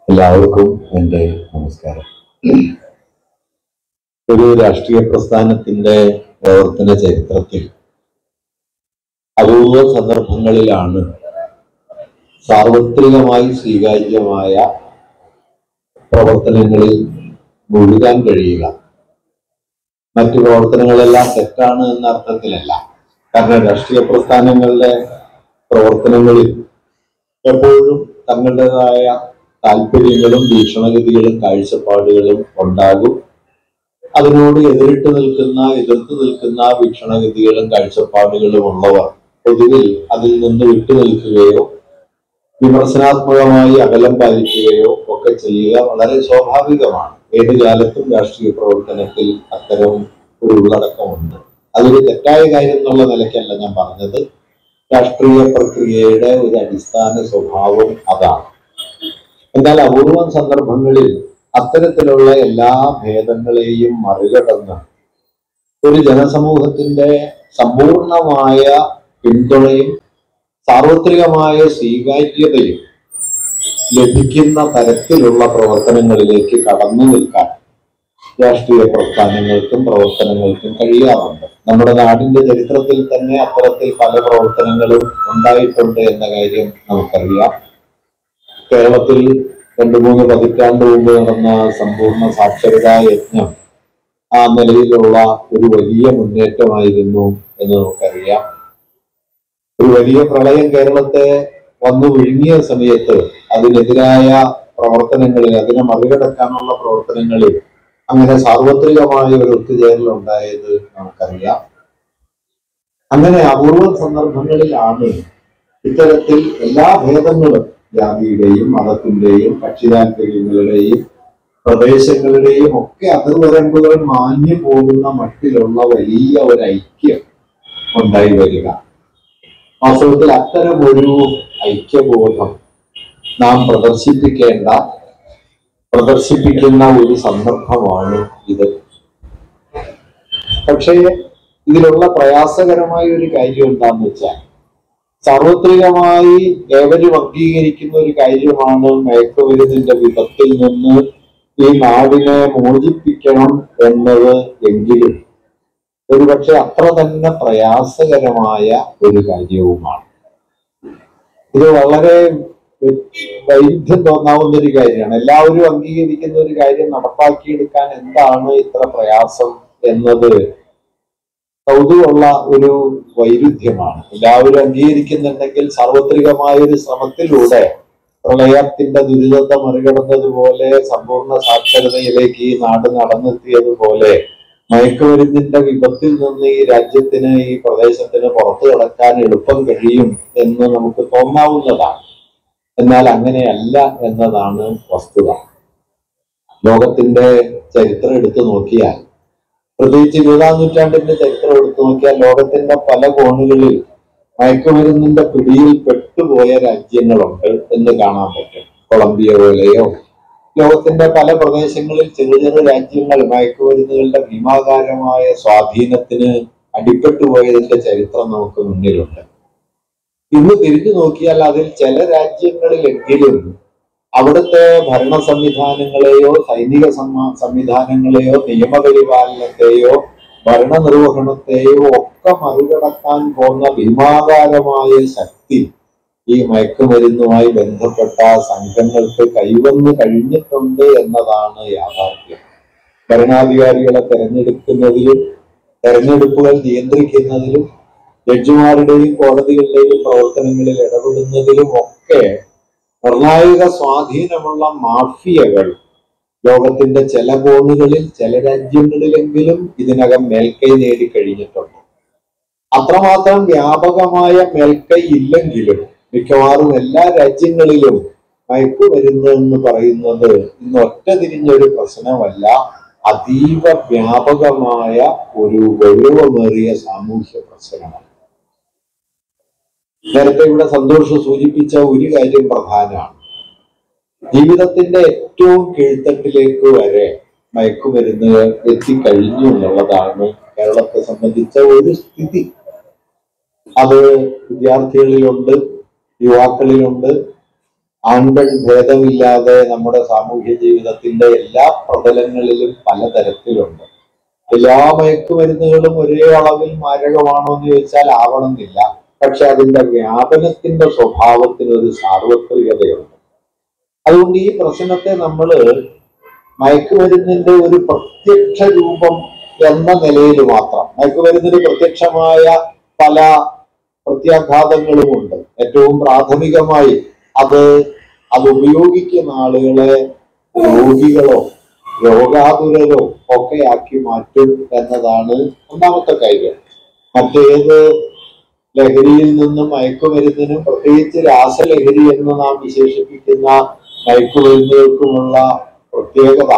എല്ലാവർക്കും എൻ്റെ നമസ്കാരം. ഒരു രാഷ്ട്രീയ പ്രസ്ഥാനത്തിന്റെ പ്രവർത്തന ചരിത്രത്തിൽ അപൂർവ സന്ദർഭങ്ങളിലാണ് സാർവത്രികമായി സ്വീകാര്യമായ പ്രവർത്തനങ്ങളിൽ മുഴുകാൻ കഴിയുക. മറ്റു പ്രവർത്തനങ്ങളെല്ലാം തെറ്റാണ് എന്ന അർത്ഥത്തിലല്ല. കാരണം രാഷ്ട്രീയ പ്രസ്ഥാനങ്ങളുടെ പ്രവർത്തനങ്ങളിൽ എപ്പോഴും തങ്ങളുടേതായ താല്പര്യങ്ങളും വീക്ഷണഗതികളും കാഴ്ചപ്പാടുകളും ഉണ്ടാകും. അതിനോട് എതിർത്തു നിൽക്കുന്ന വീക്ഷണഗതികളും കാഴ്ചപ്പാടുകളും ഉള്ളവർ പൊതുവിൽ അതിൽ നിന്ന് വിട്ടുനിൽക്കുകയോ വിമർശനാത്മകമായി അകലം പാലിക്കുകയോ ഒക്കെ ചെയ്യുക വളരെ സ്വാഭാവികമാണ്. ഏത് കാലത്തും രാഷ്ട്രീയ പ്രവർത്തനത്തിൽ അത്തരം ഒരു ഉള്ളടക്കമുണ്ട്. അതൊരു തെറ്റായ കാര്യം എന്നുള്ള നിലയ്ക്കല്ല ഞാൻ പറഞ്ഞത്. രാഷ്ട്രീയ പ്രക്രിയയുടെ ഒരു അടിസ്ഥാന സ്വഭാവം അതാണ്. എന്നാൽ അപൂർവം സന്ദർഭങ്ങളിൽ അത്തരത്തിലുള്ള എല്ലാ ഭേദങ്ങളെയും മറികടന്ന് ഒരു ജനസമൂഹത്തിന്റെ സമ്പൂർണമായ പിന്തുണയും സാർവത്രികമായ സ്വീകാര്യതയും ലഭിക്കുന്ന തരത്തിലുള്ള പ്രവർത്തനങ്ങളിലേക്ക് കടന്നു നിൽക്കാൻ രാഷ്ട്രീയ പ്രസ്ഥാനങ്ങൾക്കും പ്രവർത്തനങ്ങൾക്കും കഴിയാറുണ്ട്. നമ്മുടെ നാടിന്റെ ചരിത്രത്തിൽ തന്നെ അത്തരത്തിൽ പല പ്രവർത്തനങ്ങളും ഉണ്ടായിട്ടുണ്ട് എന്ന കാര്യം നമുക്കറിയാം. കേരളത്തിൽ 2-3 പതിറ്റാണ്ട് മുമ്പ് നടന്ന സമ്പൂർണ്ണ സാക്ഷരതാ യജ്ഞം ആ നിലയിലുള്ള ഒരു വലിയ മുന്നേറ്റമായിരുന്നു എന്ന് നമുക്കറിയാം. ഒരു വലിയ പ്രളയം കേരളത്തെ വന്നു വിഴുങ്ങിയ സമയത്ത് അതിനെതിരായ പ്രവർത്തനങ്ങളിൽ, അതിനെ മറികടക്കാനുള്ള പ്രവർത്തനങ്ങളിൽ അങ്ങനെ സാർവത്രികമായ ഒരു ഒത്തുചേരൽ ഉണ്ടായത് നമുക്കറിയാം. അങ്ങനെ അപൂർവ സന്ദർഭങ്ങളിലാണ് ഇത്തരത്തിൽ എല്ലാ ഭേദങ്ങളും, ജാതിയുടെയും മതത്തിന്റെയും കക്ഷി താല്പര്യങ്ങളുടെയും പ്രദേശങ്ങളുടെയും ഒക്കെ അതിർവരമ്പുകൾ മാഞ്ഞു പോകുന്ന മട്ടിലുള്ള വലിയ ഒരു ഐക്യം ഉണ്ടായി വരിക. വാസ്തവത്തിൽ അത്തരം ഒരു ഐക്യബോധം നാം പ്രദർശിപ്പിക്കുന്ന ഒരു സന്ദർഭമാണ് ഇത്. പക്ഷേ ഇതിലുള്ള പ്രയാസകരമായ ഒരു കാര്യം എന്താന്ന് വെച്ചാൽ, സാർവത്രികമായി ഏവരും അംഗീകരിക്കുന്ന ഒരു കാര്യമാണ് മയക്കുമരുന്നിന്റെ വിപത്തിൽ നിന്ന് ഈ നാടിനെ മോചിപ്പിക്കണം എന്നത്. എങ്കിലും ഒരുപക്ഷെ അത്ര തന്നെ പ്രയാസകരമായ ഒരു കാര്യവുമാണ്. ഇത് വളരെ വൈരുദ്ധ്യം തോന്നാവുന്ന ഒരു കാര്യമാണ്. എല്ലാവരും അംഗീകരിക്കുന്ന ഒരു കാര്യം നടപ്പാക്കിയെടുക്കാൻ എന്താണ് ഇത്ര പ്രയാസം എന്നത് കൗതുകമുള്ള ഒരു വൈരുദ്ധ്യമാണ്. എല്ലാവരും അംഗീകരിക്കുന്നുണ്ടെങ്കിൽ സാർവത്രികമായ ഒരു ശ്രമത്തിലൂടെ പ്രളയത്തിന്റെ ദുരിതത്തെ മറികടന്നതുപോലെ, സമ്പൂർണ്ണ സാക്ഷരതയിലേക്ക് ഈ നാട് നടന്നെത്തിയതുപോലെ, മയക്കുമരുന്നിന്റെ വിപത്തിൽ നിന്ന് ഈ രാജ്യത്തിന്, ഈ പ്രദേശത്തിന് പുറത്തു കടക്കാൻ എളുപ്പം കഴിയും എന്ന് നമുക്ക് തോന്നാവുന്നതാണ്. എന്നാൽ അങ്ങനെയല്ല എന്നതാണ് വസ്തുത. ലോകത്തിന്റെ ചരിത്രം എടുത്തു നോക്കിയാൽ, പ്രത്യേകിച്ച് 20-ാം നൂറ്റാണ്ടിന്റെ ചരിത്രം എടുത്തു നോക്കിയാൽ, ലോകത്തിന്റെ പല കോണുകളിൽ മയക്കുമരുന്നിന്റെ പിടിയിൽ പെട്ടുപോയ രാജ്യങ്ങളുണ്ട് എന്ന് കാണാൻ പറ്റും. കൊളംബിയ പോലെയോ ലോകത്തിന്റെ പല പ്രദേശങ്ങളിൽ ചെറു ചെറു രാജ്യങ്ങൾ മയക്കുമരുന്നുകളുടെ ഭീമാകാരമായ സ്വാധീനത്തിന് അടിപ്പെട്ടുപോയതിന്റെ ചരിത്രം നമുക്ക് മുന്നിലുണ്ട്. ഇന്ന് തിരിഞ്ഞു നോക്കിയാൽ അതിൽ ചില രാജ്യങ്ങളിലെങ്കിലും അവിടുത്തെ ഭരണ സംവിധാനങ്ങളെയോ സൈനിക സംവിധാനങ്ങളെയോ നിയമപരിപാലനത്തെയോ ഭരണനിർവഹണത്തെയോ ഒക്കെ മറികടക്കാൻ പോകുന്ന ഭീമാകാരമായ ശക്തി ഈ മയക്കുമരുന്നുമായി ബന്ധപ്പെട്ട സംഘങ്ങൾക്ക് കൈവന്നു കഴിഞ്ഞിട്ടുണ്ട് എന്നതാണ് യാഥാർത്ഥ്യം. ഭരണാധികാരികളെ തെരഞ്ഞെടുക്കുന്നതിലും തെരഞ്ഞെടുപ്പുകൾ നിയന്ത്രിക്കുന്നതിലും ജഡ്ജിമാരുടെയും കോടതികളുടെയും പ്രവർത്തനങ്ങളിൽ ഇടപെടുന്നതിലും ഒക്കെ നിർണായക സ്വാധീനമുള്ള മാഫിയകൾ ലോകത്തിന്റെ ചില കോണുകളിൽ, ചില രാജ്യങ്ങളിലെങ്കിലും ഇതിനകം മേൽക്കൈ നേടിക്കഴിഞ്ഞിട്ടുണ്ട്. അത്രമാത്രം വ്യാപകമായ മേൽക്കൈ ഇല്ലെങ്കിലും മിക്കവാറും എല്ലാ രാജ്യങ്ങളിലും മയക്കുമരുന്ന് എന്ന് പറയുന്നത് ഇന്ന് ഒറ്റ തിരിഞ്ഞൊരു പ്രശ്നമല്ല, അതീവ വ്യാപകമായ ഒരു ഗൗരവമേറിയ സാമൂഹ്യ പ്രശ്നമാണ്. നേരത്തെ ഇവിടെ സന്തോഷ് സൂചിപ്പിച്ച ഒരു കാര്യം പ്രധാനമാണ്. ജീവിതത്തിന്റെ ഏറ്റവും കീഴ്ത്തട്ടിലേക്ക് വരെ മയക്കുമരുന്നുകൾ എത്തിക്കഴിഞ്ഞു എന്നുള്ളതാണ് കേരളത്തെ സംബന്ധിച്ച ഒരു സ്ഥിതി. അത് വിദ്യാർത്ഥികളിലുണ്ട്, യുവാക്കളിലുണ്ട്, ആൺപെൺ ഭേദമില്ലാതെ നമ്മുടെ സാമൂഹ്യ ജീവിതത്തിന്റെ എല്ലാ പ്രതലങ്ങളിലും പലതരത്തിലുണ്ട്. എല്ലാ മയക്കുമരുന്നുകളും ഒരേ അളവിൽ മാരകമാണോ എന്ന് ചോദിച്ചാൽ ആവണമെന്നില്ല. പക്ഷെ അതിന്റെ വ്യാപനത്തിന്റെ സ്വഭാവത്തിന് ഒരു സാർവത്രികതയുണ്ട്. അതുകൊണ്ട് ഈ പ്രശ്നത്തെ നമ്മൾ മയക്കുമരുന്നിന്റെ ഒരു പ്രത്യക്ഷ രൂപം എന്ന നിലയിൽ മാത്രം, മയക്കുമരുന്നിന് പ്രത്യക്ഷമായ പല പ്രത്യാഘാതങ്ങളുമുണ്ട്. ഏറ്റവും പ്രാഥമികമായി അത് ഉപയോഗിക്കുന്ന ആളുകളെ രോഗികളോ രോഗാതുരരോ ഒക്കെ ആക്കി മാറ്റും എന്നതാണ് ഒന്നാമത്തെ കാര്യം. മറ്റേത് ലഹരിയിൽ നിന്നും മയക്കുമരുന്നിനും, പ്രത്യേകിച്ച് രാസലഹരി എന്ന് നാം വിശേഷിപ്പിക്കുന്ന മയക്കുമരുന്നുകൾക്കുമുള്ള പ്രത്യേകത,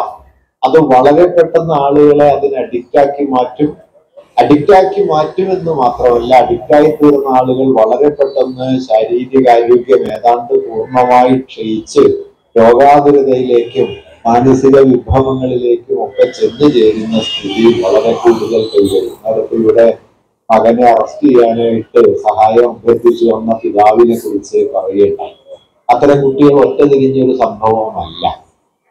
അത് വളരെ പെട്ടെന്ന് ആളുകളെ അതിന് അഡിക്റ്റാക്കി മാറ്റുമെന്ന് മാത്രമല്ല, അഡിക്റ്റായി തീർന്ന ആളുകൾ വളരെ പെട്ടെന്ന് ശാരീരികാരോഗ്യം ഏതാണ്ട് പൂർണ്ണമായി ക്ഷയിച്ച് രോഗാതുരതയിലേക്കും മാനസിക വിഭവങ്ങളിലേക്കും ഒക്കെ ചെന്നു ചേരുന്ന സ്ഥിതി വളരെ കൂടുതൽ കൈവരും. നേരത്തെ ഇവിടെ മകനെ അറസ്റ്റ് ചെയ്യാനായിട്ട് സഹായം അഭ്യർത്ഥിച്ചു വന്ന പിതാവിനെ കുറിച്ച് പറയുകയുണ്ടായി. അത്തരം കുട്ടികൾ ഒറ്റതിരിഞ്ഞൊരു സംഭവമല്ല.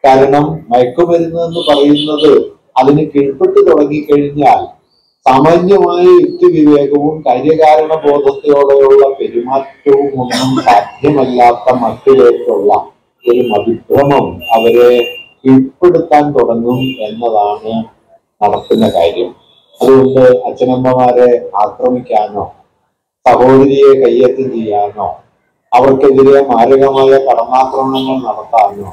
കാരണം മയക്കുമരുന്ന് എന്ന് പറയുന്നത് അതിന് കീഴ്പ്പെട്ട് തുടങ്ങിക്കഴിഞ്ഞാൽ സാമാന്യമായ യുക്തിവിവേകവും കാര്യകാരണ ബോധത്തോടെയുള്ള പെരുമാറ്റവും ഒന്നും സാധ്യമല്ലാത്ത മട്ടിലേക്കുള്ള ഒരു മതിഭ്രമം അവരെ കീഴ്പ്പെടുത്താൻ തുടങ്ങും എന്നതാണ് നടക്കുന്ന കാര്യം. അതുകൊണ്ട് അച്ഛനമ്മമാരെ ആക്രമിക്കാനോ സഹോദരിയെ കയ്യേറ്റം ചെയ്യാനോ അവർക്കെതിരെ മാരകമായ കടന്നാക്രമണങ്ങൾ നടത്താനോ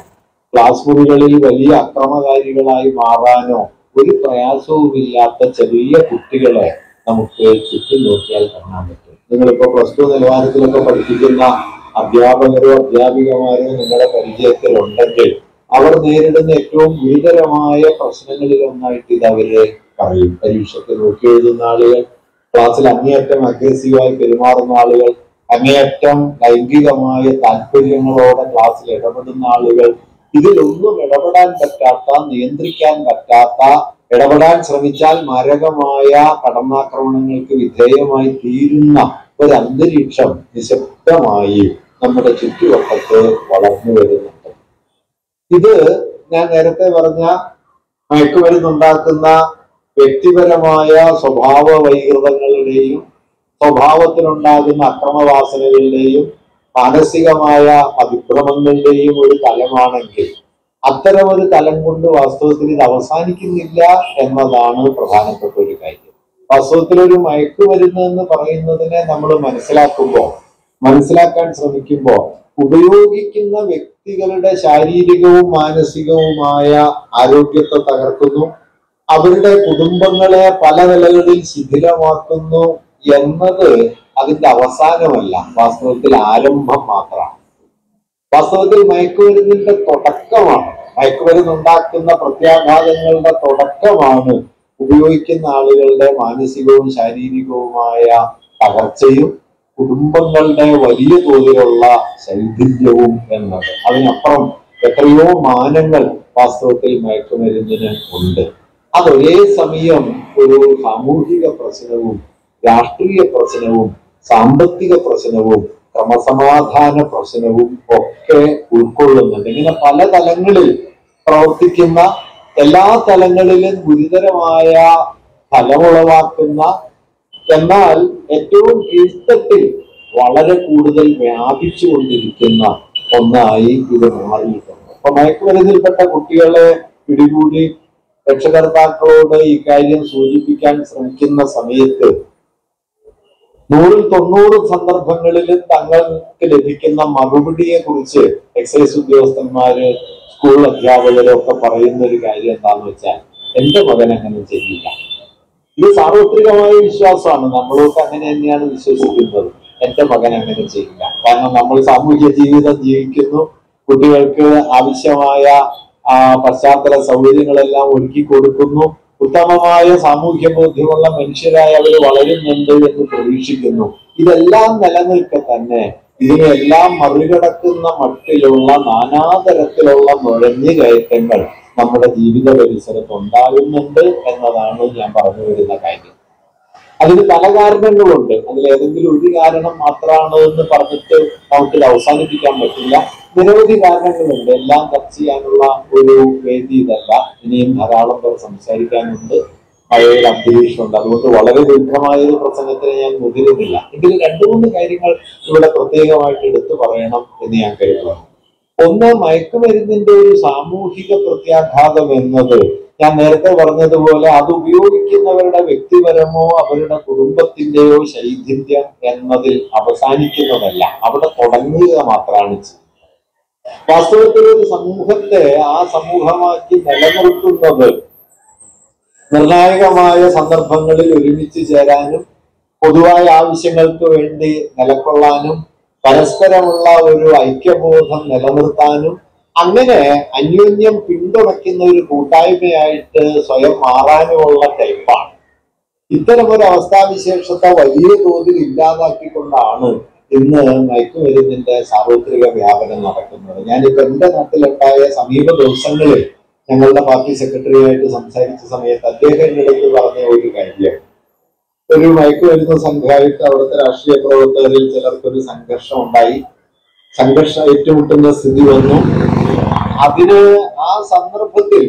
ക്ലാസ് മുറികളിൽ വലിയ അക്രമകാരികളായി മാറാനോ ഒരു പ്രയാസവുമില്ലാത്ത ചെറിയ കുട്ടികളെ നമുക്ക് ചുറ്റും നോക്കിയാൽ കാണാൻ പറ്റും. നിങ്ങളിപ്പോ +2 നിലവാരത്തിലൊക്കെ പഠിപ്പിക്കുന്ന അധ്യാപകരോ അധ്യാപികമാരോ നിങ്ങളുടെ പരിചയത്തിൽ ഉണ്ടെങ്കിൽ അവർ നേരിടുന്ന ഏറ്റവും ഗുരുതരമായ പ്രശ്നങ്ങളിൽ ഒന്നായിട്ട് ഇത് അവര് പറയും. പരീക്ഷയ്ക്ക് നോക്കി എഴുതുന്ന ആളുകൾ, ക്ലാസ്സിൽ അങ്ങേയറ്റം അഗ്രസീവായി പെരുമാറുന്ന ആളുകൾ, അങ്ങേയറ്റം ലൈംഗികമായ താല്പര്യങ്ങളോടെ ക്ലാസ്സിൽ ഇടപെടുന്ന ആളുകൾ, ഇതിലൊന്നും ഇടപെടാൻ പറ്റാത്ത, നിയന്ത്രിക്കാൻ പറ്റാത്ത, ഇടപെടാൻ ശ്രമിച്ചാൽ മാരകമായ കടന്നാക്രമണങ്ങൾക്ക് വിധേയമായി തീരുന്ന ഒരു അന്തരീക്ഷം നിശബ്ദമായി നമ്മുടെ ചുറ്റുവട്ടത്ത് വളർന്നു വരുന്നുണ്ട്. ഇത് ഞാൻ നേരത്തെ പറഞ്ഞ മയക്കുമരുന്നുണ്ടാക്കുന്ന വ്യക്തിപരമായ സ്വഭാവ വൈകൃതങ്ങളുടെയും സ്വഭാവത്തിലുണ്ടാകുന്ന അക്രമവാസനകളുടെയും മാനസികമായ അതിക്രമങ്ങളുടെയും ഒരു തലമാണെങ്കിൽ, അത്തരമൊരു തലം കൊണ്ട് വാസ്തവത്തിൽ ഇത് അവസാനിക്കുന്നില്ല എന്നതാണ് പ്രധാനപ്പെട്ട ഒരു കാര്യം. വാസ്തവത്തിൽ ഒരു മയക്കുമരുന്ന് എന്ന് പറയുന്നതിനെ നമ്മൾ മനസ്സിലാക്കാൻ ശ്രമിക്കുമ്പോൾ ഉപയോഗിക്കുന്ന വ്യക്തികളുടെ ശാരീരികവും മാനസികവുമായ ആരോഗ്യത്തെ തകർക്കുന്നു, അവരുടെ കുടുംബങ്ങളെ പല നിലകളിൽ ശിഥിലമാക്കുന്നു എന്നത് അതിന്റെ അവസാനമല്ല, വാസ്തവത്തിൽ ആരംഭം മാത്രമാണ്. വാസ്തവത്തിൽ മയക്കുമരുന്നിന്റെ തുടക്കമാണ്, മയക്കുമരുന്നുണ്ടാക്കുന്ന പ്രത്യാഘാതങ്ങളുടെ തുടക്കമാണ് ഉപയോഗിക്കുന്ന ആളുകളുടെ മാനസികവും ശാരീരികവുമായ തകർച്ചയും കുടുംബങ്ങളുടെ വലിയ തോതിലുള്ള ശൈഥില്യവും എന്നത്. അതിനപ്പുറം എത്രയോ മാനങ്ങൾ വാസ്തവത്തിൽ മയക്കുമരുന്നിന് ഉണ്ട്. അതൊരേ സമയം ഒരു സാമൂഹിക പ്രശ്നവും രാഷ്ട്രീയ പ്രശ്നവും സാമ്പത്തിക പ്രശ്നവും ക്രമസമാധാന പ്രശ്നവും ഒക്കെ ഉൾക്കൊള്ളുന്നുണ്ട്. ഇങ്ങനെ പല തലങ്ങളിൽ പ്രവർത്തിക്കുന്ന, എല്ലാ തലങ്ങളിലും ഗുരുതരമായ ഫലമുളവാക്കുന്ന, എന്നാൽ ഏറ്റവും കീഴ്ത്തട്ടിൽ വളരെ കൂടുതൽ വ്യാപിച്ചുകൊണ്ടിരിക്കുന്ന ഒന്നായി ഇത് മാറിയിട്ടുണ്ട്. അപ്പൊ മയക്കുമരുന്നിൽപ്പെട്ട കുട്ടികളെ പിടികൂടി രക്ഷകർത്താക്കളോട് ഇക്കാര്യം സൂചിപ്പിക്കാൻ ശ്രമിക്കുന്ന സമയത്ത് 100-90 സന്ദർഭങ്ങളിലും തങ്ങൾക്ക് ലഭിക്കുന്ന മറുപടിയെ കുറിച്ച് എക്സൈസ് ഉദ്യോഗസ്ഥന്മാര്, സ്കൂൾ അധ്യാപകരൊക്കെ പറയുന്ന ഒരു കാര്യം എന്താണെന്ന് വെച്ചാൽ, എന്റെ മകൻ അങ്ങനെ ചെയ്യില്ല. ഇത് സാർവത്രികമായ വിശ്വാസമാണ്, നമ്മളൊക്കെ അങ്ങനെ തന്നെയാണ് വിശ്വസിക്കുന്നത്. എന്റെ മകൻ അങ്ങനെ ചെയ്യില്ല. കാരണം നമ്മൾ സാമൂഹ്യ ജീവിതം ജീവിക്കുന്നു, കുട്ടികൾക്ക് ആവശ്യമായ പശ്ചാത്തല സൗകര്യങ്ങളെല്ലാം ഒരുക്കി കൊടുക്കുന്നു, ഉത്തമമായ സാമൂഹ്യ ബോധ്യമുള്ള മനുഷ്യരായി അവർ വളരുന്നുണ്ട് എന്ന് പ്രതീക്ഷിക്കുന്നു. ഇതെല്ലാം നിലനിൽക്കെ തന്നെ ഇതിനെല്ലാം മറികടക്കുന്ന മട്ടിലുള്ള നാനാതരത്തിലുള്ള നുഴഞ്ഞു കയറ്റങ്ങൾ നമ്മുടെ ജീവിത പരിസരത്ത് ഉണ്ടാകുന്നുണ്ട് എന്നതാണ് ഞാൻ പറഞ്ഞു വരുന്ന കാര്യം. അതിന് പല കാരണങ്ങളുണ്ട്. അതിലേതെങ്കിലും ഒരു കാരണം മാത്രമാണ് എന്ന് പറഞ്ഞിട്ട് നമുക്കിത് അവസാനിപ്പിക്കാൻ പറ്റില്ല. നിരവധി കാരണങ്ങളുണ്ട്. എല്ലാം ചർച്ച ചെയ്യാനുള്ള ഒരു വേദി ഇതല്ല. ഇനിയും ധാരാളം പേർ സംസാരിക്കാനുണ്ട്. പഴയ അന്തരീക്ഷമുണ്ട്. അതുകൊണ്ട് വളരെ ദീർഘമായ ഒരു പ്രസംഗത്തിന് ഞാൻ മുതിരുന്നില്ല. എങ്കിലും രണ്ടു മൂന്ന് കാര്യങ്ങൾ ഇവിടെ പ്രത്യേകമായിട്ട് എടുത്തു പറയണം എന്ന് ഞാൻ കരുതുന്നു. ഒന്ന്, മയക്കുമരുന്നിന്റെ ഒരു സാമൂഹിക പ്രത്യാഘാതം എന്നത് ഞാൻ നേരത്തെ പറഞ്ഞതുപോലെ അത് ഉപയോഗിക്കുന്നവരുടെ വ്യക്തിപരമോ അവരുടെ കുടുംബത്തിന്റെയോ ശൈഥില്യം എന്നതിൽ അവസാനിക്കുന്നതല്ല, അവിടെ തുടങ്ങുക മാത്രമാണ് ചെയ്യുന്നത്. വാസ്തവത്തിൽ ഒരു സമൂഹത്തെ ആ സമൂഹമാക്കി നിലനിർത്തുന്നത് നിർണായകമായ സന്ദർഭങ്ങളിൽ ഒരുമിച്ച് ചേരാനും പൊതുവായ ആവശ്യങ്ങൾക്ക് വേണ്ടി നിലകൊള്ളാനും പരസ്പരമുള്ള ഒരു ഐക്യബോധം നിലനിർത്താനും അങ്ങനെ അന്യോന്യം പിന്തുണയ്ക്കുന്ന ഒരു കൂട്ടായ്മയായിട്ട് സ്വയം മാറാനുമുള്ള ടൈപ്പാണ്. ഇത്തരമൊരു അവസ്ഥാവിശേഷത്തെ വലിയ തോതിൽ ഇല്ലാതാക്കിക്കൊണ്ടാണ് ഇന്ന് മയക്കുമരുന്നിന്റെ സാർവത്രിക വ്യാപനം നടക്കുന്നത്. ഞാനിപ്പോ എന്റെ നാട്ടിലുണ്ടായ സമീപ ദിവസങ്ങളിൽ ഞങ്ങളുടെ പാർട്ടി സെക്രട്ടറിയായിട്ട് സംസാരിച്ച സമയത്ത് അദ്ദേഹം എന്നിടയ്ക്ക് പറഞ്ഞ ഒരു കാര്യം, ഒരു മയക്കുമരുന്ന് സംഘമായിട്ട് അവിടുത്തെ രാഷ്ട്രീയ പ്രവർത്തകരിൽ ചിലർക്കൊരു സംഘർഷം ഉണ്ടായി, ഏറ്റുമുട്ടുന്ന സ്ഥിതി വന്നു. അതിന് ആ സന്ദർഭത്തിൽ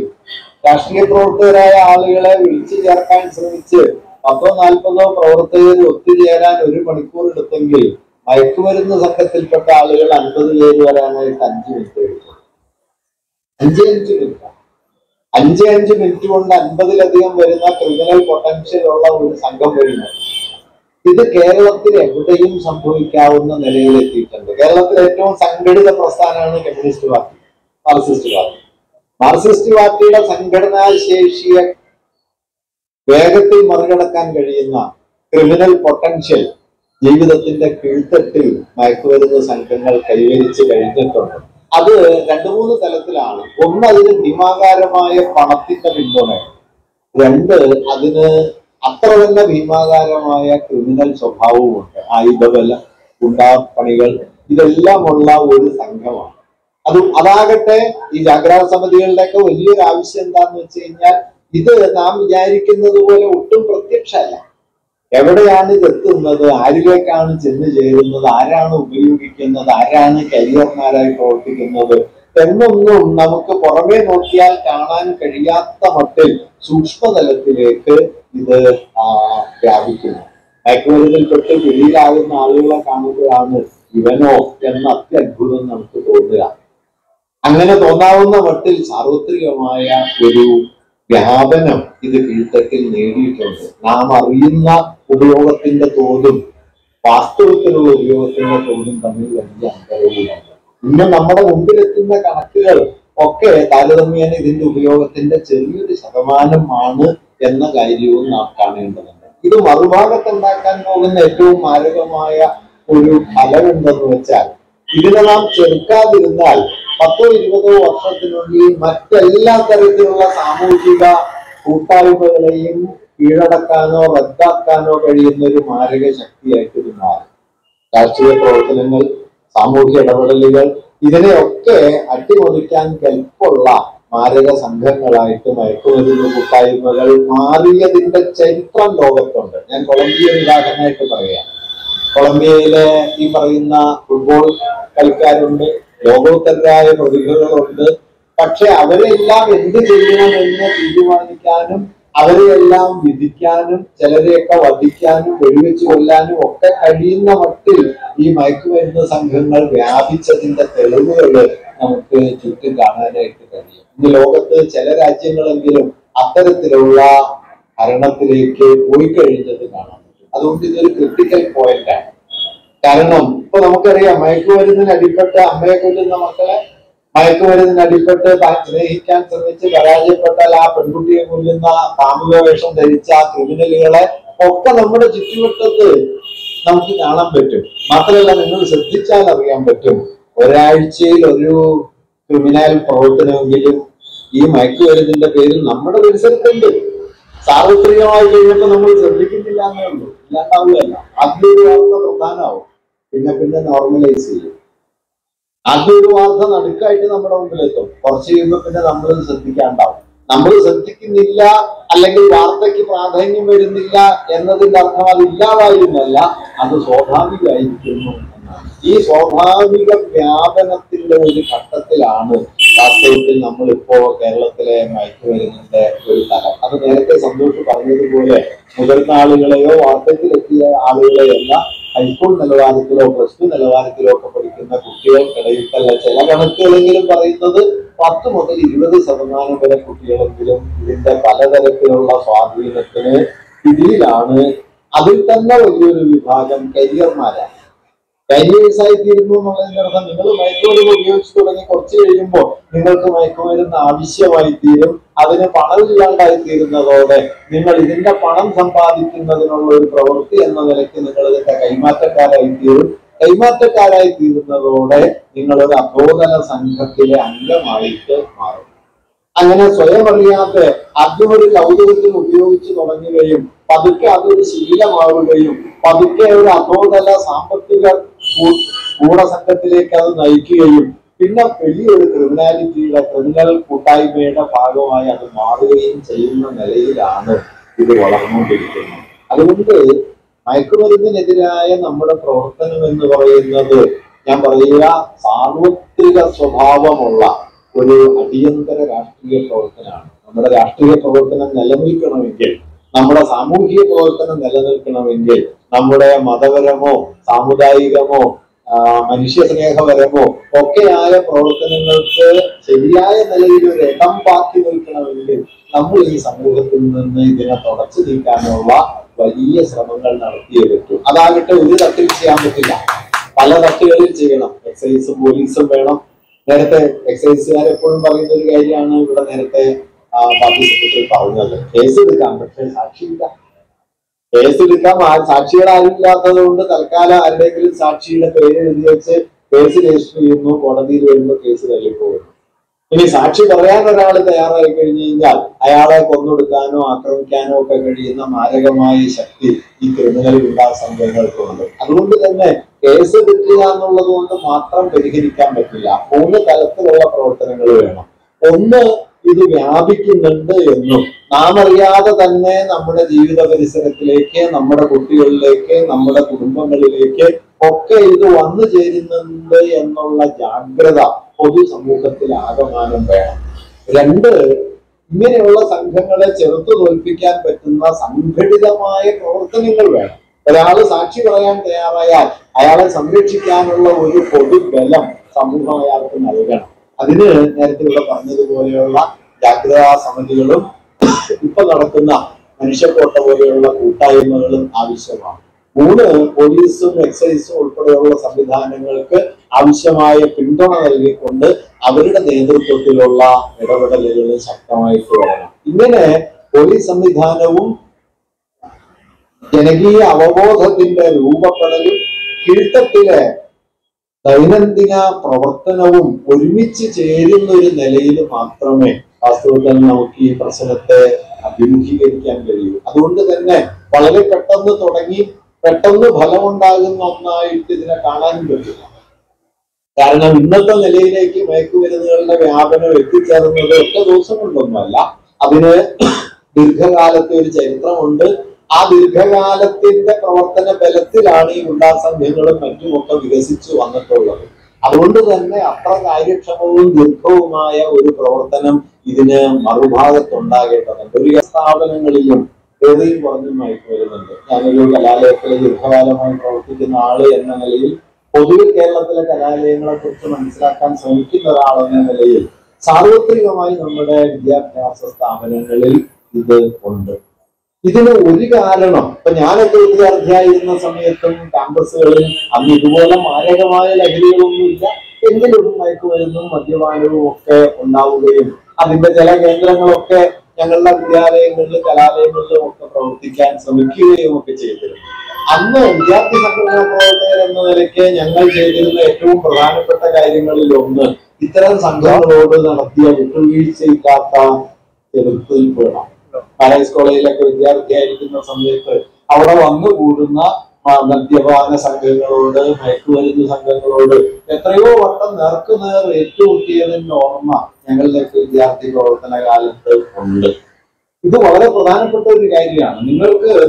രാഷ്ട്രീയ പ്രവർത്തകരായ ആളുകളെ വിളിച്ചു ചേർക്കാൻ ശ്രമിച്ച് 10-40 പ്രവർത്തകർ ഒത്തുചേരാൻ 1 മണിക്കൂർ എടുത്തെങ്കിൽ മയക്കുമരുന്ന് സംഘത്തിൽപ്പെട്ട ആളുകൾ 50 പേര് വരാനായിട്ട് 5 മിനിറ്റ് എടുത്തു. 5 മിനിറ്റ് കൊണ്ട് 50-ലധികം വരുന്ന ക്രിമിനൽ പൊട്ടൻഷ്യൽ ഉള്ള ഒരു സംഘം വരുന്നത്. ഇത് കേരളത്തിൽ എവിടെയും സംഭവിക്കാവുന്ന നിലയിൽ എത്തിയിട്ടുണ്ട്. കേരളത്തിൽ ഏറ്റവും സംഘടിത പ്രസ്ഥാനമാണ് കമ്മ്യൂണിസ്റ്റ് പാർട്ടി, മാർക്സിസ്റ്റ് പാർട്ടിയുടെ സംഘടനാ ശേഷിയെ വേഗത്തിൽ മറികടക്കാൻ കഴിയുന്ന ക്രിമിനൽ പൊട്ടൻഷ്യൽ ജീവിതത്തിന്റെ കീഴ്ത്തട്ടിൽ മയക്കുമരുന്ന് സംഘങ്ങൾ കൈവരിച്ച് കഴിഞ്ഞിട്ടുണ്ട്. അത് 2-3 തലത്തിലാണ്. ഒന്ന്, അതിന് ഭീമാകാരമായ പണത്തിന്റെ പിന്തുണ. 2, അതിന് അത്ര തന്നെ ഭീമാകാരമായ ക്രിമിനൽ സ്വഭാവവുമുണ്ട്. ആയുധബല, ഗുണ്ടാപ്പണികൾ, ഇതെല്ലാമുള്ള ഒരു സംഘമാണ്. അതാകട്ടെ ഈ ജാഗ്രതാ സമിതികളുടെയൊക്കെ വലിയൊരു ആവശ്യം എന്താന്ന് വെച്ച് കഴിഞ്ഞാൽ, ഇത് നാം വിചാരിക്കുന്നത് പോലെ ഒട്ടും പ്രത്യക്ഷമല്ല. എവിടെയാണ് ഇത് എത്തുന്നത്, ആരിലേക്കാണ് ചെന്ന് ചേരുന്നത്, ആരാണ് ഉപയോഗിക്കുന്നത്, ആരാണ് കരിയർമാരായി പ്രവർത്തിക്കുന്നത് എന്നൊന്നും നമുക്ക് പുറമേ നോക്കിയാൽ കാണാൻ കഴിയാത്ത മട്ടിൽ സൂക്ഷ്മതലത്തിലേക്ക് ഇത് വ്യാപിക്കുന്നു. മയക്കുമരുന്നിൽപ്പെട്ട് പിടിയിലാകുന്ന ആളുകളെ കാണുമ്പോഴാണ് ഇവനോ എന്ന അത്യത്ഭുതം നമുക്ക് തോന്നുക. അങ്ങനെ തോന്നാവുന്ന മട്ടിൽ സാർവത്രികമായ ഒരു വ്യാപനം ഇത് കീഴ്ത്തട്ടിൽ നേടിയിട്ടുണ്ട്. നാം അറിയുന്ന ഉപയോഗത്തിന്റെ തോതും വാസ്തവത്തിലുള്ള ഉപയോഗത്തിന്റെ തോതും തമ്മിൽ വലിയ അന്തരവുമുണ്ട്. ഇന്ന് നമ്മുടെ മുമ്പിലെത്തുന്ന കണക്കുകൾ ഒക്കെ താരതമ്യേന ഇതിന്റെ ഉപയോഗത്തിന്റെ ചെറിയൊരു ശതമാനമാണ് എന്ന കാര്യവും നാം കാണേണ്ടതുണ്ട്. ഇത് മറുഭാഗത്തുണ്ടാക്കാൻ പോകുന്ന ഏറ്റവും മാരകമായ ഒരു ഫലം എന്തെന്ന് വെച്ചാൽ, ഇതിനെ നാം ചെറുക്കാതിരുന്നാൽ 10-20 വർഷത്തിനുള്ളിൽ മറ്റെല്ലാ തരത്തിലുള്ള സാമൂഹിക കൂട്ടായ്മകളെയും കീഴടക്കാനോ റദ്ദാക്കാനോ കഴിയുന്ന ഒരു മാരക ശക്തിയായിട്ട് ഇത് മാറും. രാഷ്ട്രീയ പ്രവർത്തനങ്ങൾ, സാമൂഹ്യ ഇടപെടലുകൾ, ഇതിനെയൊക്കെ അട്ടിമറിക്കാൻ കെൽപ്പുള്ള മാരക സംഘങ്ങളായിട്ട് മയക്കുമരുന്ന് കൂട്ടായ്മകൾ മാറിയതിന്റെ ചരിത്രം ലോകത്തുണ്ട്. ഞാൻ കൊളംബിയ ഉദാഹരണമായിട്ട് പറയാം. കൊളംബിയയിലെ ഈ പറയുന്ന ഫുട്ബോൾ കളിക്കാരുണ്ട്, ലോകോത്തരായ പ്രതിഭകളുണ്ട്. പക്ഷെ അവരെല്ലാം എന്ത് ചെയ്യണമെന്ന് തീരുമാനിക്കാനും അവരെയെല്ലാം വിധിക്കാനും ചിലരെയൊക്കെ വധിക്കാനും വെടിവെച്ച് കൊല്ലാനും ഒക്കെ കഴിയുന്ന മട്ടിൽ ഈ മയക്കുമരുന്ന് സംഘങ്ങൾ വ്യാപിച്ചതിന്റെ തെളിവുകൾ നമുക്ക് ചുറ്റും കാണാനായിട്ട് കഴിയും. ഇന്ന് ലോകത്ത് ചില രാജ്യങ്ങളെങ്കിലും അത്തരത്തിലുള്ള ഭരണത്തിലേക്ക് പോയി കഴിഞ്ഞത് കാണാൻ പറ്റും. അതുകൊണ്ട് ഇതൊരു ക്രിട്ടിക്കൽ പോയിന്റാണ്. കാരണം ഇപ്പൊ നമുക്കറിയാം, മയക്കുമരുന്നിന് അടിപ്പെട്ട് അമ്മയെ കൊല്ലുന്ന മക്കളെ, മയക്കുമരുന്നിന് അടിപ്പെട്ട് താൻ സ്നേഹിക്കാൻ ശ്രമിച്ച് പരാജയപ്പെട്ടാൽ ആ പെൺകുട്ടിയെ കൊല്ലുന്ന കാമുക വേഷം ധരിച്ച ക്രിമിനലുകളെ ഒക്കെ നമ്മുടെ ചുറ്റുവട്ടത്ത് നമുക്ക് കാണാൻ പറ്റും. മാത്രമല്ല, നിങ്ങൾ ശ്രദ്ധിച്ചാൽ അറിയാൻ പറ്റും, ഒരാഴ്ചയിൽ ഒരു ക്രിമിനൽ പ്രവർത്തനമെങ്കിലും ഈ മയക്കുമരുന്നിന്റെ പേരിൽ നമ്മുടെ പരിസരത്തുണ്ട്. സാർവത്രികമായി കഴിയുമ്പോൾ നമ്മൾ ശ്രദ്ധിക്കുന്നില്ല എന്നേ ഉള്ളൂ, ഇല്ലാണ്ടാവുകയല്ല. ആദ്യൊരു വാർത്ത പ്രധാനമാവും, പിന്നെ നോർമലൈസ് ചെയ്യും. ആദ്യൊരു വാർത്ത നടുക്കായിട്ട് നമ്മുടെ മുമ്പിലെത്തും, കുറച്ച് കഴിയുമ്പോൾ പിന്നെ നമ്മൾ ശ്രദ്ധിക്കാണ്ടാവും. നമ്മൾ ശ്രദ്ധിക്കുന്നില്ല അല്ലെങ്കിൽ വാർത്തയ്ക്ക് പ്രാധാന്യം വരുന്നില്ല എന്നതിന്റെ അർത്ഥം അത് ഇല്ലാതായിരുന്നല്ല, അത് സ്വാഭാവികമായിരിക്കുന്നു എന്നാണ്. ഈ സ്വാഭാവിക വ്യാപനത്തിന്റെ ഒരു ഘട്ടത്തിലാണ് വാസ്തവത്തിൽ നമ്മളിപ്പോ കേരളത്തിലെ മയക്കുമരുന്നിന്റെ ഒരു തലം. അത് നേരത്തെ സന്തോഷ് പറഞ്ഞതുപോലെ മുതിർന്ന ആളുകളെയോ വാർത്തത്തിലെത്തിയ ആളുകളെയല്ല, ഹൈസ്കൂൾ നിലവാരത്തിലോ പ്ലസ് ടു നിലവാരത്തിലോ ഒക്കെ പഠിക്കുന്ന കുട്ടികൾക്കിടയിട്ടല്ല. ചില കണക്കുകളെങ്കിലും പറയുന്നത് 10 മുതൽ 20% വരെ കുട്ടികളെങ്കിലും ഇതിന്റെ പലതരത്തിലുള്ള സ്വാധീനത്തിന് പിടിയിലാണ്. അതിൽ തന്നെ വലിയൊരു വിഭാഗം കരിയർമാരാണ്. കരിയേഴ്സായി തീരുന്നു എന്നുള്ളതിന്റെ അർത്ഥം നിങ്ങൾ മയക്കുമരുന്ന് ഉപയോഗിച്ചു തുടങ്ങി കുറച്ച് കഴിയുമ്പോൾ നിങ്ങൾക്ക് മയക്കുമരുന്ന് ആവശ്യമായി തീരും. അതിന് പണമില്ലാണ്ടായി തീരുന്നതോടെ നിങ്ങൾ ഇതിന്റെ പണം സമ്പാദിക്കുന്നതിനുള്ള ഒരു പ്രവൃത്തി എന്ന നിലയ്ക്ക് നിങ്ങൾ ഇതിന്റെ കൈമാറ്റക്കാരായി തീരും. കൈമാറ്റക്കാരായി തീരുന്നതോടെ നിങ്ങളൊരു അധോതല സംഘത്തിലെ അംഗമായിട്ട് മാറും. അങ്ങനെ സ്വയം അറിയാതെ ആദ്യം ഒരു കൗതുകത്തിൽ ഉപയോഗിച്ച് തുടങ്ങുകയും പതുക്കെ അതൊരു ശീലമാവുകയും പതുക്കെ ഒരു അധോതല സാമ്പത്തിക ഗൂഢസംഘത്തിലേക്ക് അത് നയിക്കുകയും പിന്നെ വലിയൊരു ക്രിമിനൽ കൂട്ടായ്മയുടെ ഭാഗമായി അത് മാറുകയും ചെയ്യുന്ന നിലയിലാണ് ഇത് വളർന്നുകൊണ്ടിരിക്കുന്നത്. അതുകൊണ്ട് മയക്കുമരുന്നിനെതിരായ നമ്മുടെ പ്രവർത്തനം എന്ന് പറയുന്നത്, ഞാൻ പറയുക, സാർവത്രിക സ്വഭാവമുള്ള ഒരു അടിയന്തര രാഷ്ട്രീയ പ്രവർത്തനമാണ്. നമ്മുടെ രാഷ്ട്രീയ പ്രവർത്തനം നിലനിൽക്കണമെങ്കിൽ, നമ്മുടെ സാമൂഹിക പ്രവർത്തനം നിലനിൽക്കണമെങ്കിൽ, നമ്മുടെ മതപരമോ സാമുദായികമോ മനുഷ്യസ്നേഹപരമോ ഒക്കെയായ പ്രവർത്തനങ്ങൾക്ക് ശരിയായ നിലയിൽ ഒരു ഇടം ബാക്കി നിൽക്കണമെങ്കിൽ നമ്മൾ ഈ സമൂഹത്തിൽ നിന്ന് ഇതിനെ തുടച്ചു നീക്കാനുള്ള വലിയ ശ്രമങ്ങൾ നടത്തിയേ പറ്റൂ. അതാകട്ടെ ഒരു തട്ടിൽ ചെയ്യാൻ പറ്റില്ല, പല തട്ടുകളിൽ ചെയ്യണം. എക്സൈസും പോലീസും വേണം. നേരത്തെ എക്സൈസുകാർ എപ്പോഴും പറയുന്ന ഒരു കാര്യമാണ്, ഇവിടെ നേരത്തെ പാർട്ടി സെക്രട്ടറി പറഞ്ഞത്, കേസ് എടുക്കാം പക്ഷെ സാക്ഷിയില്ല. കേസ് എടുക്കാം, സാക്ഷികൾ ആരും ഇല്ലാത്തത് കൊണ്ട് തൽക്കാലം ആരുടെയെങ്കിലും സാക്ഷിയുടെ പേര് എഴുതി വെച്ച് കേസ് രജിസ്റ്റർ ചെയ്യുന്നു, കോടതിയിൽ വരുമ്പോൾ കേസ് തള്ളിപ്പോകുന്നു. ഇനി സാക്ഷി പറയാൻ ഒരാൾ തയ്യാറായി കഴിഞ്ഞു കഴിഞ്ഞാൽ അയാളെ കൊന്നൊടുക്കാനോ ആക്രമിക്കാനോ ഒക്കെ കഴിയുന്ന മാരകമായ ശക്തി ഈ ക്രിമിനൽ ഗുണ്ടാ സംഘങ്ങൾക്കുണ്ട്. അതുകൊണ്ട് തന്നെ കേസ് എടുക്കുക എന്നുള്ളത് കൊണ്ട് മാത്രം പരിഹരിക്കാൻ പറ്റില്ല. 3 തലത്തിലുള്ള പ്രവർത്തനങ്ങൾ വേണം. ഒന്ന്, ഇത് വ്യാപിക്കുന്നുണ്ട് എന്നും നാം അറിയാതെ തന്നെ നമ്മുടെ ജീവിത പരിസരത്തിലേക്ക്, നമ്മുടെ കുട്ടികളിലേക്ക്, നമ്മുടെ കുടുംബങ്ങളിലേക്ക് ഒക്കെ ഇത് വന്നു ചേരുന്നുണ്ട് എന്നുള്ള ജാഗ്രത പൊതുസമൂഹത്തിൽ ആകമാനം വേണം. 2, ഇങ്ങനെയുള്ള സംഘങ്ങളെ ചെറുത്തു തോൽപ്പിക്കാൻ പറ്റുന്ന സംഘടിതമായ പ്രവർത്തനങ്ങൾ വേണം. ഒരാള് സാക്ഷി പറയാൻ തയ്യാറായാൽ അയാളെ സംരക്ഷിക്കാനുള്ള ഒരു പൊതുബലം സമൂഹം അയാൾക്ക് നൽകണം. അതിന് നേരത്തെ ഇവിടെ പറഞ്ഞതുപോലെയുള്ള ജാഗ്രതാ സമിതികളും ഇപ്പൊ നടക്കുന്ന മനുഷ്യക്കോട്ട പോലെയുള്ള കൂട്ടായ്മകളും ആവശ്യമാണ്. 3, പോലീസും എക്സൈസും ഉൾപ്പെടെയുള്ള സംവിധാനങ്ങൾക്ക് ആവശ്യമായ പിന്തുണ നൽകിക്കൊണ്ട് അവരുടെ നേതൃത്വത്തിലുള്ള ഇടപെടലുകൾ ശക്തമായിട്ട് വരണം. ഇങ്ങനെ പോലീസ് സംവിധാനവും ജനകീയ അവബോധത്തിന്റെ രൂപപ്പെടലും കീഴ്ത്തട്ടിലെ ദൈനംദിന പ്രവർത്തനവും ഒരുമിച്ച് ചേരുന്ന ഒരു നിലയിൽ മാത്രമേ വാസ്തവത്തിൽ നമുക്ക് ഈ പ്രശ്നത്തെ അഭിമുഖീകരിക്കാൻ കഴിയൂ. അതുകൊണ്ട് തന്നെ വളരെ പെട്ടെന്ന് തുടങ്ങി പെട്ടെന്ന് ഫലമുണ്ടാകുന്ന ഒന്നായിട്ട് ഇതിനെ കാണാനും പറ്റില്ല. കാരണം ഇന്നത്തെ നിലയിലേക്ക് മയക്കുമരുന്നുകളുടെ വ്യാപനം എത്തിച്ചേർന്നത് ഒറ്റ ദിവസം കൊണ്ടൊന്നുമല്ല. അതിന് ദീർഘകാലത്തെ ഒരു ചരിത്രമുണ്ട്. ആ ദീർഘകാലത്തിന്റെ പ്രവർത്തന ബലത്തിലാണ് ഈ ഗുണ്ടാ സംഘങ്ങളും മറ്റുമൊക്കെ വികസിച്ചു വന്നിട്ടുള്ളത്. അതുകൊണ്ട് തന്നെ അത്ര കാര്യക്ഷമവും ദീർഘവുമായ ഒരു പ്രവർത്തനം ഇതിന് മറുഭാഗത്തുണ്ടാകേണ്ടതുണ്ട്. ഒരു സ്ഥാപനങ്ങളിലും ഏറെയും കുറഞ്ഞും മയക്കുമരുന്നുണ്ട്. ഞാനൊരു കലാലയത്തിലെ ദീർഘകാലമായി പ്രവർത്തിക്കുന്ന ആള് എന്ന നിലയിൽ പൊതുവെ കേരളത്തിലെ കലാലയങ്ങളെ കുറിച്ച് മനസ്സിലാക്കാൻ ശ്രമിക്കുന്ന ഒരാളെന്ന നിലയിൽ സാർവത്രികമായി നമ്മുടെ വിദ്യാഭ്യാസ സ്ഥാപനങ്ങളിൽ ഇത് ഉണ്ട്. ഇതിന് ഒരു കാരണം, ഇപ്പൊ ഞാനൊക്കെ വിദ്യാർത്ഥിയായിരുന്ന സമയത്തും ക്യാമ്പസുകളിൽ അന്ന് ഇതുപോലെ മാരകമായ ലഹരികളൊന്നുമില്ല, എങ്കിലും മയക്കുമരുന്നും മദ്യപാനവും ഒക്കെ ഉണ്ടാവുകയും അതിന്റെ ചില കേന്ദ്രങ്ങളൊക്കെ ഞങ്ങളുടെ വിദ്യാലയങ്ങളിലും കലാലയങ്ങളിലും ഒക്കെ പ്രവർത്തിക്കാൻ ശ്രമിക്കുകയും ഒക്കെ ചെയ്തിരുന്നു. അന്ന് വിദ്യാർത്ഥി സംഘടനാ പ്രവർത്തകർ എന്ന നിലയ്ക്ക് ഞങ്ങൾ ചെയ്തിരുന്ന ഏറ്റവും പ്രധാനപ്പെട്ട കാര്യങ്ങളിൽ ഒന്ന് ഇത്തരം സംഘങ്ങളോട് നടത്തിയ വിട്ടുവീഴ്ചയില്ലാത്ത ചെറുത്തുനിൽപ്പ് വേണം. പാരഡൈസ് കോളേജിലൊക്കെ വിദ്യാർത്ഥിയായിരിക്കുന്ന സമയത്ത് അവിടെ വന്നു കൂടുന്ന മദ്യപാന സംഘങ്ങളോട്, മയക്കുമരുന്ന് സംഘങ്ങളോട് എത്രയോ വട്ടം നേർക്കുനേർ ഏറ്റുമുട്ടിയതിന്റെ ഓർമ്മ ഞങ്ങളുടെയൊക്കെ വിദ്യാർത്ഥി പ്രവർത്തന കാലത്ത് ഉണ്ട്. ഇത് വളരെ പ്രധാനപ്പെട്ട ഒരു കാര്യമാണ്.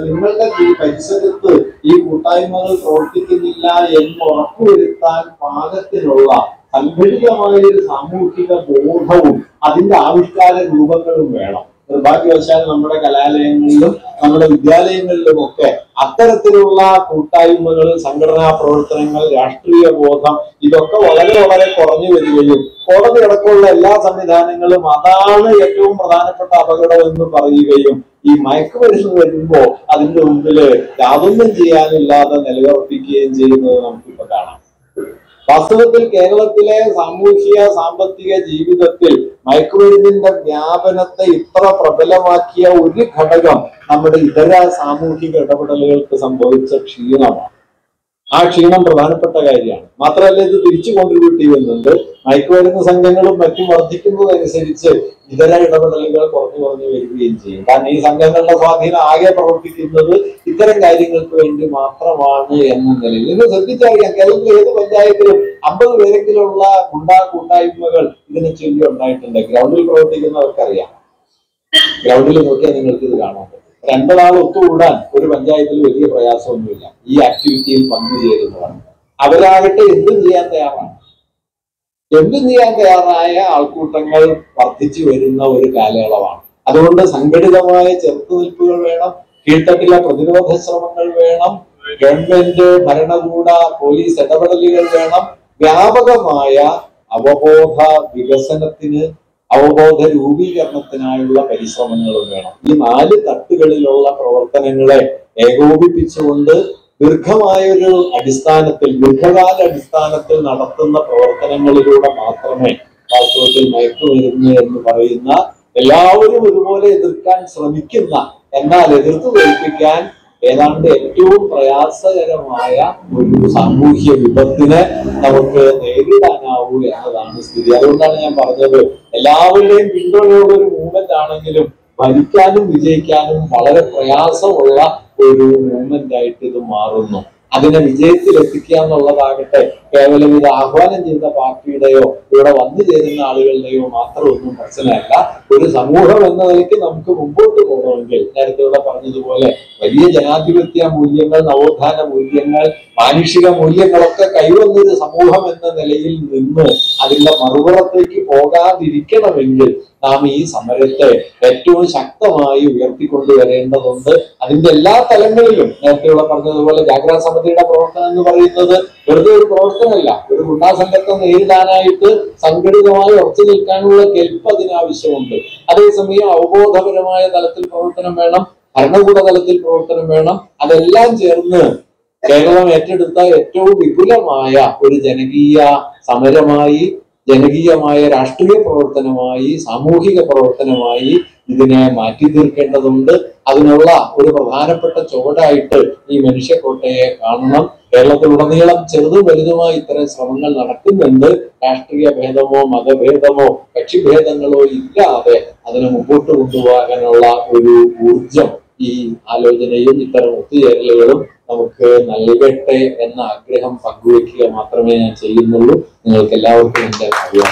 നിങ്ങളുടെ ഈ പരിസരത്ത് ഈ കൂട്ടായ്മകൾ പ്രവർത്തിക്കുന്നില്ല എന്ന് ഉറപ്പുവരുത്താൻ പാകത്തിനുള്ള സംഘടിതമായൊരു സാമൂഹിക ബോധവും അതിന്റെ ആവിഷ്കാര രൂപങ്ങളും വേണം. നിർഭാഗ്യവശാൽ നമ്മുടെ കലാലയങ്ങളിലും നമ്മുടെ വിദ്യാലയങ്ങളിലുമൊക്കെ അത്തരത്തിലുള്ള കൂട്ടായ്മകൾ, സംഘടനാ പ്രവർത്തനങ്ങൾ, രാഷ്ട്രീയ ബോധം ഇതൊക്കെ വളരെ വളരെ കുറഞ്ഞു വരികയും കോടതി അടക്കമുള്ള എല്ലാ സംവിധാനങ്ങളും അതാണ് ഏറ്റവും പ്രധാനപ്പെട്ട അപകടം എന്ന് പറയുകയും ഈ മയക്കുമരുന്ന് വരുമ്പോ അതിന്റെ മുമ്പില് യാതൊന്നും ചെയ്യാനില്ലാതെ നിലയുറപ്പിക്കുകയും ചെയ്യുന്നത് നമുക്കിപ്പോ കാണാം. വാസ്തവത്തിൽ കേരളത്തിലെ സാമൂഹിക സാമ്പത്തിക ജീവിതത്തിൽ മയക്കുമരുന്നിന്റെ വ്യാപനത്തെ ഇത്ര പ്രബലമാക്കിയ ഒരു ഘടകം നമ്മുടെ ഇതര സാമൂഹിക ഇടപെടലുകൾക്ക് സംഭവിച്ച ക്ഷീണമാണ്. ആ ക്ഷീണം പ്രധാനപ്പെട്ട കാര്യമാണ്. മാത്രമല്ല, ഇത് തിരിച്ചു കോൺട്രിബ്യൂട്ട് ചെയ്യുന്നുണ്ട്. മയക്കുമരുന്ന് സംഘങ്ങളും മറ്റും വർദ്ധിക്കുന്നതനുസരിച്ച് ഇതര ഇടപെടലുകൾ കുറഞ്ഞു വരികയും ചെയ്യും. കാരണം ഈ സംഘങ്ങളുടെ സ്വാധീനം ആകെ പ്രവർത്തിക്കുന്നത് ഇത്തരം കാര്യങ്ങൾക്ക് വേണ്ടി മാത്രമാണ് എന്ന നിലയിൽ ഇത് ശ്രദ്ധിച്ചറിയാം. കേരളത്തിൽ ഏത് പഞ്ചായത്തിലും 50 പേരെങ്കിലുള്ള കൂട്ടായ്മകൾ ഇതിനെ ചൊല്ലി ഉണ്ടായിട്ടുണ്ട്. ഗ്രൗണ്ടിൽ പ്രവർത്തിക്കുന്നവർക്കറിയാം. ഗ്രൗണ്ടിൽ നോക്കിയാൽ നിങ്ങൾക്ക് ഇത് കാണാൻ പറ്റും. 2 ആൾ ഒത്തുകൂടാൻ ഒരു പഞ്ചായത്തിൽ വലിയ പ്രയാസമൊന്നുമില്ല. ഈ ആക്ടിവിറ്റിയിൽ പങ്കുചേരുന്നതാണ്. അവരാകട്ടെ എന്തും ചെയ്യാൻ തയ്യാറായ ആൾക്കൂട്ടങ്ങൾ വർദ്ധിച്ചു വരുന്ന ഒരു കാലയളവാണ്. അതുകൊണ്ട് സംഘടിതമായ ചെറുത്തുനിൽപ്പുകൾ വേണം, കീഴ്ത്തട്ടിലെ പ്രതിരോധ ശ്രമങ്ങൾ വേണം, ഗവൺമെന്റ്, ഭരണകൂട, പോലീസ് ഇടപെടലുകൾ വേണം, വ്യാപകമായ അവബോധ വികസനത്തിന്, അവബോധ രൂപീകരണത്തിനായുള്ള പരിശ്രമങ്ങളും വേണം. ഈ 4 തട്ടുകളിലുള്ള പ്രവർത്തനങ്ങളെ ഏകോപിപ്പിച്ചുകൊണ്ട് ദീർഘമായൊരു അടിസ്ഥാനത്തിൽ, ദീർഘകാല അടിസ്ഥാനത്തിൽ നടത്തുന്ന പ്രവർത്തനങ്ങളിലൂടെ മാത്രമേ വാസ്തവത്തിൽ മയക്കുമരുന്ന് എന്ന് പറയുന്ന എല്ലാവരും ഒരുപോലെ എതിർക്കാൻ ശ്രമിക്കുന്ന, എന്നാൽ എതിർത്ത് തോൽപ്പിക്കാൻ ഏതാണ്ട് ഏറ്റവും പ്രയാസകരമായ ഒരു സാമൂഹ്യ വിപത്തിനെ നമുക്ക് നേരിടാനാവൂ എന്നതാണ് സ്ഥിതി. അതുകൊണ്ടാണ് ഞാൻ പറഞ്ഞത്, എല്ലാവരുടെയും പിന്തുണയുള്ള ഒരു മൂവ്മെന്റ് ആണെങ്കിലും ഭരിക്കാനും വിജയിക്കാനും വളരെ പ്രയാസമുള്ള ഒരു മൂവ്മെന്റ് ആയിട്ട് ഇത് മാറുന്നു. അതിനെ വിജയത്തിൽ എത്തിക്കുക എന്നുള്ളതാകട്ടെ കേവലം ഇത് ആഹ്വാനം ചെയ്ത പാർട്ടിയുടെയോ ഇവിടെ വന്നു ചേരുന്ന ആളുകളുടെയോ മാത്രമൊന്നും പ്രശ്നമല്ല. ഒരു സമൂഹം എന്ന നിലയ്ക്ക് നമുക്ക് മുമ്പോട്ട് പോകണമെങ്കിൽ നേരത്തെ ഇവിടെ പറഞ്ഞതുപോലെ വലിയ ജനാധിപത്യ മൂല്യങ്ങൾ, നവോത്ഥാന മൂല്യങ്ങൾ, മാനുഷിക മൂല്യങ്ങളൊക്കെ കൈവന്നൊരു സമൂഹം എന്ന നിലയിൽ നിന്ന് അതിന്റെ മറുപുറത്തേക്ക് പോകാതിരിക്കണമെങ്കിൽ നാം ഈ സമരത്തെ ഏറ്റവും ശക്തമായി ഉയർത്തിക്കൊണ്ടുവരേണ്ടതുണ്ട്. അതിന്റെ എല്ലാ തലങ്ങളിലും നേരത്തെ ഇവിടെ പറഞ്ഞതുപോലെ ജാഗ്രതാ സമിതിയുടെ പ്രവർത്തനം എന്ന് പറയുന്നത് വെറുതെ ഒരു പ്രവർത്തനമല്ല. ഒരു ഗുണ്ടാസംഘത്തെ നേരിടാനായിട്ട് സംഘടിതമായി ഉറച്ചു നിൽക്കാനുള്ള കെൽപ്പ് അതിനാവശ്യമുണ്ട്. അതേസമയം അവബോധപരമായ തലത്തിൽ പ്രവർത്തനം വേണം, ഭരണകൂട തലത്തിൽ പ്രവർത്തനം വേണം. അതെല്ലാം ചേർന്ന് കേരളം ഏറ്റെടുത്ത ഏറ്റവും വിപുലമായ ഒരു ജനകീയ സമരമായി, ജനകീയമായ രാഷ്ട്രീയ പ്രവർത്തനമായി, സാമൂഹിക പ്രവർത്തനമായി ഇതിനെ മാറ്റി തീർക്കേണ്ടതുണ്ട്. അതിനുള്ള ഒരു പ്രധാനപ്പെട്ട ചുവടായിട്ട് ഈ മനുഷ്യക്കോട്ടയെ കാണണം. കേരളത്തിലുടനീളം ചെറുതും വലുതുമായി ഇത്തരം ശ്രമങ്ങൾ നടക്കുന്നുണ്ട്. രാഷ്ട്രീയ ഭേദമോ മതഭേദമോ കക്ഷിഭേദങ്ങളോ ഇല്ലാതെ അതിനെ മുമ്പോട്ട് കൊണ്ടുപോകാനുള്ള ഒരു ഊർജം ഈ ആലോചനയും ഇത്തരം ഒത്തുചേരലുകളും നമുക്ക് നൽകട്ടെ എന്ന ആഗ്രഹം പങ്കുവെക്കുക മാത്രമേ ഞാൻ ചെയ്യുന്നുള്ളൂ. നിങ്ങൾക്ക് എല്ലാവർക്കും എൻ്റെ അറിയാം.